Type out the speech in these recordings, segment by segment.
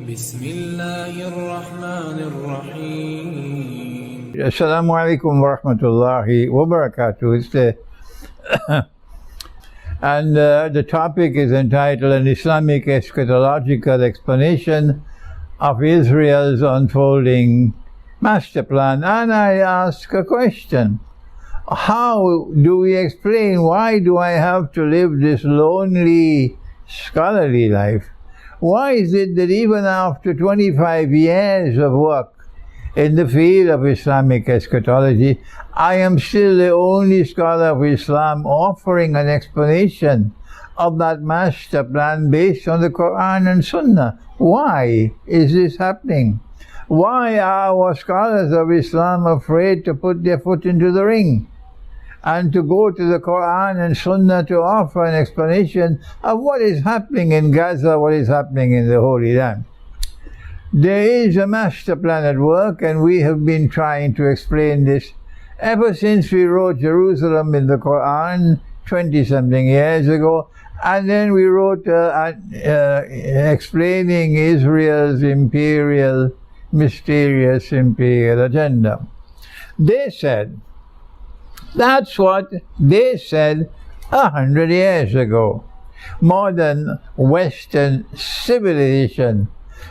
بسم الله الرحمن الرحيم. Assalamu alaikum wa rahmatullahi wa barakatuh. And the topic is entitled An Islamic Eschatological Explanation of Israel's Unfolding Master Plan. And I ask a question. How do we explain, why do I have to live this lonely, scholarly life? Why is it that even after 25 years of work in the field of Islamic eschatology, I am still the only scholar of Islam offering an explanation of that master plan based on the Quran and Sunnah? Why is this happening? Why are our scholars of Islam afraid to put their foot into the ring and to go to the Quran and Sunnah to offer an explanation of what is happening in Gaza, what is happening in the Holy Land? There is a master plan at work, and we have been trying to explain this ever since we wrote Jerusalem in the Quran 20-something years ago, and then we wrote explaining Israel's mysterious imperial agenda. They said, that's what they said 100 years ago. Modern Western civilization,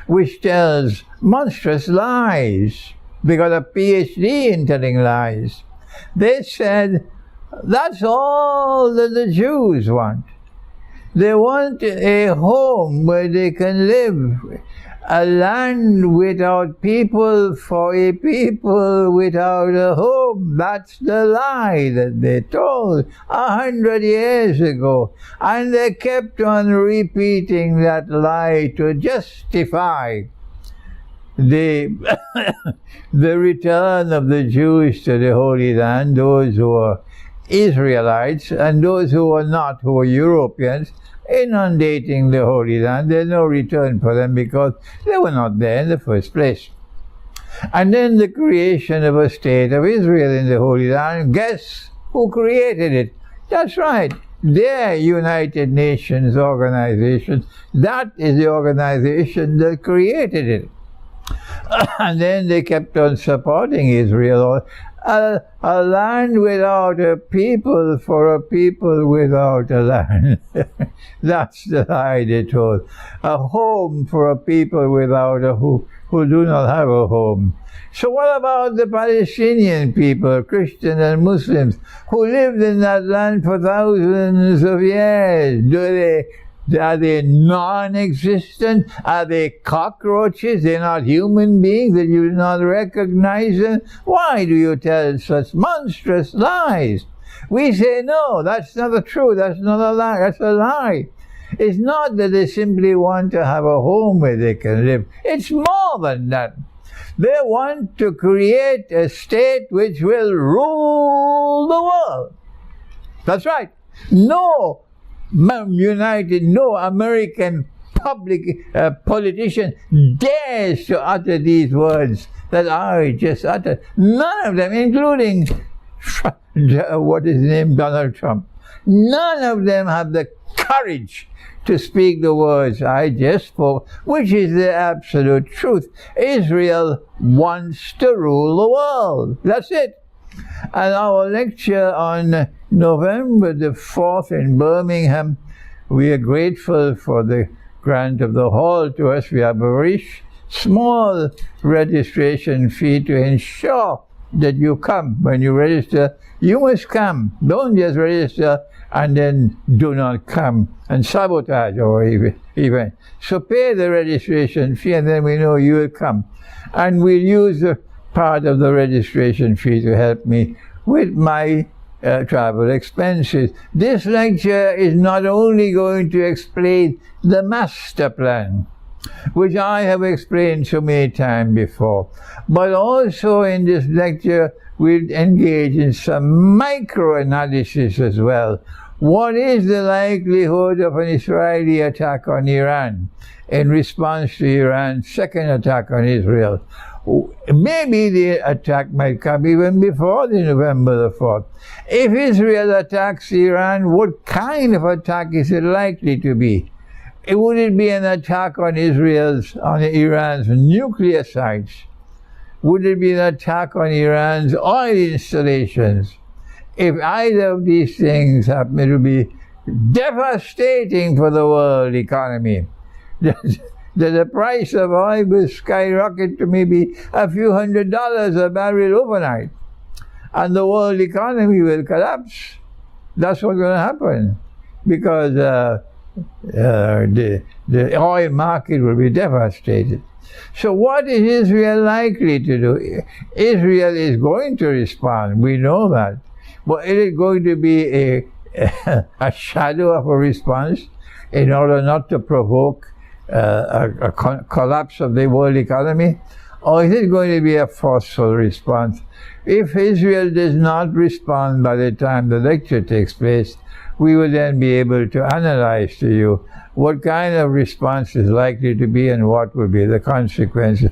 which tells monstrous lies. They got a PhD in telling lies. They said that's all that the Jews want. They want a home where they can live, a land without people for a people without a home. That's the lie that they told 100 years ago. And they kept on repeating that lie to justify the return of the Jews to the Holy Land, those who are Israelites and those who are not, who are Europeans, inundating the Holy Land. There's no return for them because they were not there in the first place. And then the creation of a state of Israel in the Holy Land. Guess who created it? That's right, their United Nations organization. That is the organization that created it. And then they kept on supporting Israel. A land without a people for a people without a land. That's the lie they told. A home for a people without a who do not have a home. So what about the Palestinian people, Christians and Muslims, who lived in that land for thousands of years? Are they non-existent? Are they cockroaches? They're not human beings that you do not recognize them? Why do you tell such monstrous lies? We say, no, that's not the truth. That's not a lie. That's a lie. It's not that they simply want to have a home where they can live. It's more than that. They want to create a state which will rule the world. That's right. No American public politician dares to utter these words that I just uttered. None of them, including what is his name, Donald Trump. None of them have the courage to speak the words I just spoke, which is the absolute truth. Israel wants to rule the world. That's it. And our lecture on November the 4th in Birmingham, we are grateful for the grant of the hall to us. We have a very small registration fee to ensure that you come. When you register, you must come. Don't just register and then do not come and sabotage our event. So pay the registration fee, and then we know you will come. And we'll use the part of the registration fee to help me with my travel expenses. This lecture is not only going to explain the master plan, which I have explained so many times before, but also in this lecture we'll engage in some micro-analysis as well. What is the likelihood of an Israeli attack on Iran in response to Iran's second attack on Israel? Maybe the attack might come even before the November the 4th. If Israel attacks Iran, what kind of attack is it likely to be? Would it be an attack on Iran's nuclear sites? Would it be an attack on Iran's oil installations? If either of these things happen, it will be devastating for the world economy. The price of oil will skyrocket to maybe a few $100s a barrel overnight, and the world economy will collapse. That's what's going to happen, because the oil market will be devastated. So what is Israel likely to do? Israel is going to respond. We know that. But is it going to be a shadow of a response in order not to provoke a collapse of the world economy? Or is it going to be a forceful response? If Israel does not respond by the time the lecture takes place, we will then be able to analyze to you what kind of response is likely to be and what will be the consequences.